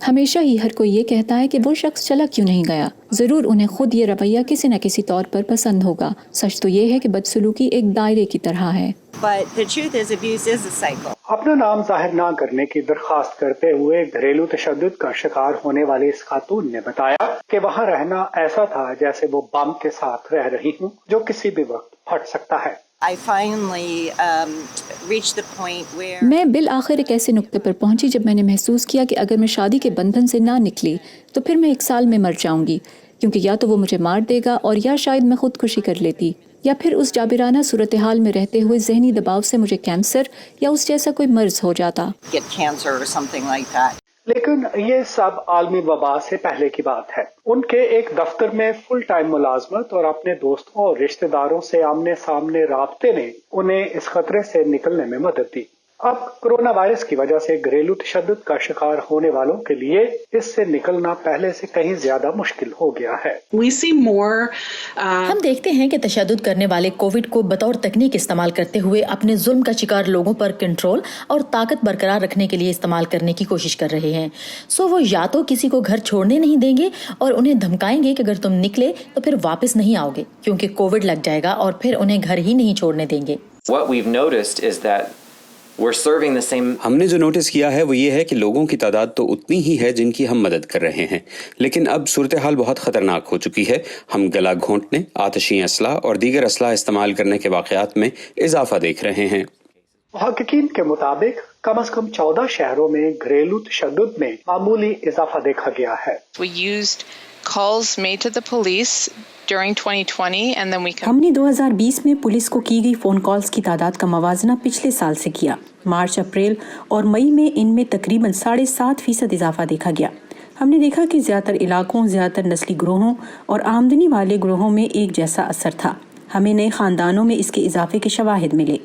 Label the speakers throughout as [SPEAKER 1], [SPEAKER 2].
[SPEAKER 1] ہمیشہ ہی ہر کوئی یہ کہتا ہے کہ وہ شخص چلا کیوں نہیں گیا. ضرور انہیں خود یہ رویہ کسی نہ کسی طور پر پسند ہوگا. سچ تو یہ ہے کہ بدسلوکی ایک دائرے کی طرح ہے.
[SPEAKER 2] اپنا نام ظاہر نہ کرنے کی درخواست کرتے ہوئے گھریلو تشدد کا شکار ہونے والی اس خاتون نے بتایا کہ وہاں رہنا ایسا تھا جیسے وہ بم کے ساتھ رہ رہی ہوں جو کسی بھی وقت پھٹ سکتا ہے.
[SPEAKER 1] میں بالآخر ایک ایسے نقطے پر پہنچی جب میں نے محسوس کیا کہ اگر میں شادی کے بندھن سے نہ نکلی تو پھر میں 1 سال میں مر جاؤں گی، کیونکہ یا تو وہ مجھے مار دے گا اور یا شاید میں خودکشی کر لیتی، یا پھر اس جابرانہ صورتحال میں رہتے ہوئے ذہنی دباؤ سے مجھے کینسر یا اس جیسا کوئی مرض ہو جاتا.
[SPEAKER 2] لیکن یہ سب عالمی وبا سے پہلے کی بات ہے. ان کے ایک دفتر میں فل ٹائم ملازمت اور اپنے دوستوں اور رشتہ داروں سے آمنے سامنے رابطے نے انہیں اس خطرے سے نکلنے میں مدد دی. اب کرونا وائرس کی وجہ سے گھریلو تشدد کا شکار ہونے والوں کے لیے اس سے نکلنا پہلے سے کہیں زیادہ مشکل ہو گیا ہے.
[SPEAKER 3] ہم دیکھتے ہیں کہ تشدد کرنے والے کووڈ کو بطور تکنیک استعمال کرتے ہوئے اپنے ظلم کا شکار لوگوں پر کنٹرول اور طاقت برقرار رکھنے کے لیے استعمال کرنے کی کوشش کر رہے ہیں. سو وہ یا تو کسی کو گھر چھوڑنے نہیں دیں گے اور انہیں دھمکائیں گے کہ اگر تم نکلے تو پھر واپس نہیں آؤ گے کیونکہ کووڈ لگ جائے گا، اور پھر انہیں گھر ہی نہیں چھوڑنے دیں گے.
[SPEAKER 4] ہم نے جو نوٹس کیا ہے وہ یہ ہے کہ لوگوں کی تعداد تو اتنی ہی ہے جن کی ہم مدد کر رہے ہیں، لیکن اب صورتحال بہت خطرناک ہو چکی ہے. ہم گلا گھونٹنے، آتشی اسلحہ اور دیگر اسلحہ استعمال کرنے کے واقعات میں اضافہ دیکھ رہے ہیں.
[SPEAKER 2] محققین کے مطابق کم از کم 14 شہروں میں گھریلو تشدد میں معمولی اضافہ دیکھا گیا ہے.
[SPEAKER 5] ہم نے 2020 میں پولیس کو کی گئی فون کالز کی تعداد کا موازنہ پچھلے سال سے کیا. مارچ، اپریل اور مئی میں ان میں تقریباً 7.5% اضافہ دیکھا گیا. ہم نے دیکھا کہ زیادہ تر علاقوں، زیادہ تر نسلی گروہوں اور آمدنی والے گروہوں میں ایک جیسا اثر تھا. ہمیں نئے خاندانوں میں اس کے اضافے کے شواہد ملے.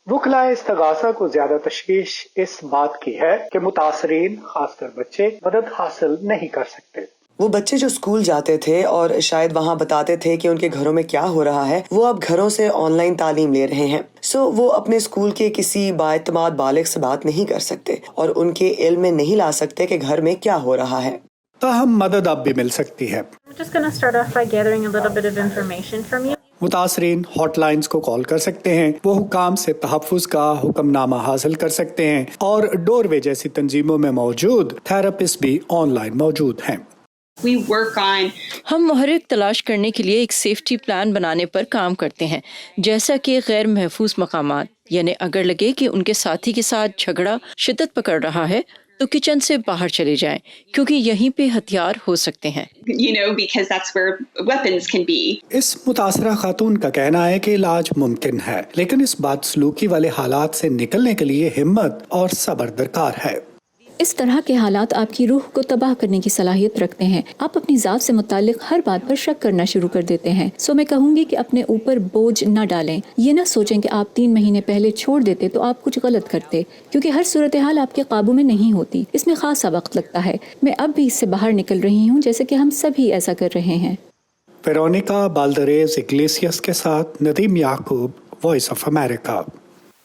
[SPEAKER 2] وکلاء استغاثہ کو زیادہ تشویش اس بات کی ہے کہ متاثرین، خاص کر بچے، مدد حاصل نہیں کر سکتے.
[SPEAKER 6] وہ بچے جو اسکول جاتے تھے اور شاید وہاں بتاتے تھے کہ ان کے گھروں میں کیا ہو رہا ہے، وہ اب گھروں سے آن لائن تعلیم لے رہے ہیں. سو وہ اپنے اسکول کے کسی بااعتماد بالغ سے بات نہیں کر سکتے اور ان کے علم میں نہیں لا سکتے کہ گھر میں کیا ہو رہا ہے.
[SPEAKER 2] تاہم مدد اب بھی مل سکتی ہے. متاثرین ہاٹ لائنز کو کال کر سکتے ہیں، وہ حکام سے تحفظ کا حکم نامہ حاصل کر سکتے ہیں، اور ڈور وے جیسی تنظیموں میں موجود تھراپسٹ بھی آن لائن موجود ہیں.
[SPEAKER 7] ہم محرک تلاش کرنے کے لیے ایک سیفٹی پلان بنانے پر کام کرتے ہیں، جیسا کہ غیر محفوظ مقامات، یعنی اگر لگے کہ ان کے ساتھی کے ساتھ جھگڑا شدت پکڑ رہا ہے تو کچن سے باہر چلے جائیں کیونکہ یہیں پہ ہتھیار ہو سکتے ہیں.
[SPEAKER 2] اس متاثرہ خاتون کا کہنا ہے کہ علاج ممکن ہے، لیکن اس بدسلوکی والے حالات سے نکلنے کے لیے ہمت اور صبر درکار ہے.
[SPEAKER 1] اس طرح کے حالات آپ کی روح کو تباہ کرنے کی صلاحیت رکھتے ہیں. آپ اپنی ذات سے متعلق ہر بات پر شک کرنا شروع کر دیتے ہیں. سو میں کہوں گی کہ اپنے اوپر بوجھ نہ ڈالیں. یہ نہ سوچیں کہ آپ 3 مہینے پہلے چھوڑ دیتے تو آپ کچھ غلط کرتے، کیونکہ ہر صورتحال آپ کے قابو میں نہیں ہوتی. اس میں خاصا وقت لگتا ہے. میں اب بھی اس سے باہر نکل رہی ہوں، جیسے کہ ہم سبھی ایسا کر رہے ہیں.
[SPEAKER 2] ویرونیکا بالدریز اگلیسیاس کے ساتھ ندیم یعقوب، وائس آف امریکہ.